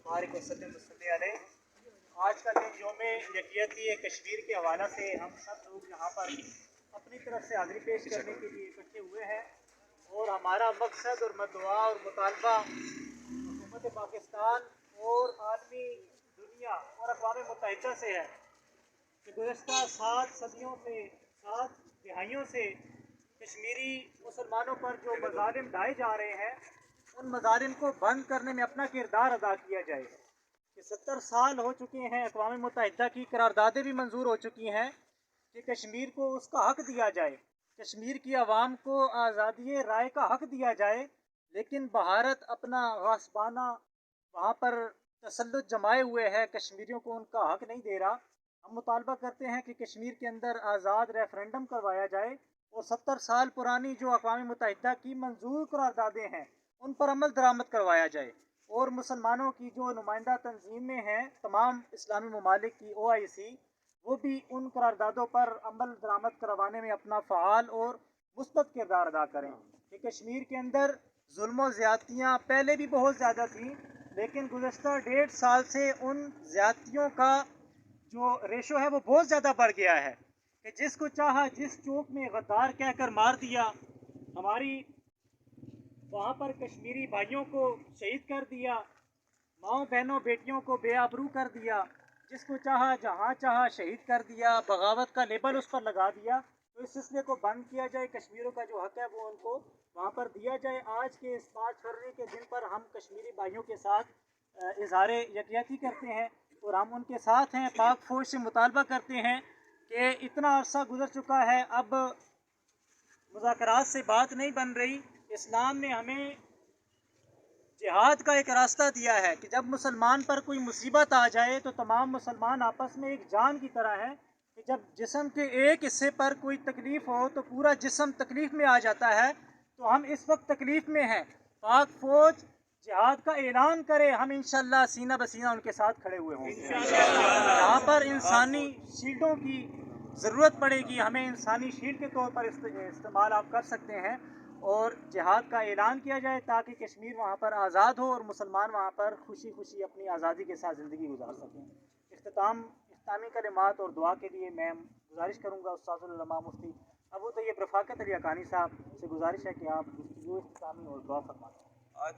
मुबारक वसल्लम अलैहि। आज का दिन यौम यकयती कश्मीर के हवाला से हम सब लोग यहाँ पर अपनी तरफ से हाज़िरी पेश करने के लिए इकट्ठे हुए हैं और हमारा मकसद और मदुआ और मुतालबा हुकूमत पाकिस्तान और आलमी दुनिया और अक़वाम मुत्तहिदा से है कि गुज़श्ता 7 सदियों से 7 दहाइयों से कश्मीरी मुसलमानों पर जो मज़ालिम ढाए जा रहे हैं उन मज़ालिम को बंद करने में अपना किरदार अदा किया जाए। कि 70 साल हो चुके हैं, अक़वाम मुत्तहिदा की करारदादें भी मंजूर हो चुकी हैं कि कश्मीर को उसका हक़ दिया जाए, कश्मीर की आवाम को आज़ादी राय का हक़ दिया जाए, लेकिन भारत अपना गासबाना वहाँ पर तसल्लुत जमाए हुए है, कश्मीरियों को उनका हक़ नहीं दे रहा। हम मुतालबा करते हैं कि कश्मीर के अंदर आज़ाद रेफरेंडम करवाया जाए और 70 साल पुरानी जो अक़वाम मुत्तहिदा की मंजूर करारदादें हैं उन पर अमल दरामद करवाया जाए और मुसलमानों की जो नुमाइंदा तंजीमें हैं तमाम इस्लामी ममालिक की OIC वो भी उन करारदादों पर अमल दरामद करवाने में अपना फ़आल और मुस्बत किरदार अदा करें। कि कश्मीर के अंदर जुल्म ज़्यादतियाँ पहले भी बहुत ज़्यादा थी, लेकिन गुज़श्ता 1.5 साल से उन ज़्यादतियों का जो रेशो है वो बहुत ज़्यादा बढ़ गया है कि जिसको चाहा जिस चौक में गद्दार कहकर मार दिया, हमारी वहाँ पर कश्मीरी भाइयों को शहीद कर दिया, माओ बहनों बेटियों को बेआबरू कर दिया, जिसको चाहा जहाँ चाहा शहीद कर दिया, बगावत का लेबल उस पर लगा दिया। तो इस सिलसिले को बंद किया जाए, कश्मीरियों का जो हक़ है वो उनको वहाँ पर दिया जाए। आज के इस 5 फरवरी के दिन पर हम कश्मीरी भाइयों के साथ इज़हार यकजहती करते हैं और हम उनके साथ हैं। पाक फ़ौज से मुतालबा करते हैं कि इतना अरसा गुजर चुका है, अब मुज़ाकरात से बात नहीं बन रही। इस्लाम ने हमें जिहाद का एक रास्ता दिया है कि जब मुसलमान पर कोई मुसीबत आ जाए तो तमाम मुसलमान आपस में एक जान की तरह है कि जब जिस्म के एक हिस्से पर कोई तकलीफ़ हो तो पूरा जिस्म तकलीफ़ में आ जाता है। तो हम इस वक्त तकलीफ़ में हैं, पाक फ़ौज जिहाद का ऐलान करे, हम इंशाअल्लाह सीना बसीना उनके साथ खड़े हुए होंगे। जहाँ पर इंसानी शील्डों की ज़रूरत पड़ेगी, हमें इंसानी शील्ड के तौर पर इस्तेमाल आप कर सकते हैं और जिहाद का ऐलान किया जाए ताकि कश्मीर वहाँ पर आज़ाद हो और मुसलमान वहाँ पर खुशी खुशी अपनी आज़ादी के साथ ज़िंदगी गुजार सकें। इख्तिताम इस्लामी कलिमात और दुआ के लिए मैं गुजारिश करूँगा उस्ताद उल उलमा मुफ्ती अबू तैयब रफ़ाकत अली हक़ानी साहब से गुजारिश है कि आप गुफ्तगू इख्तितामी और दुआ फरमाएं।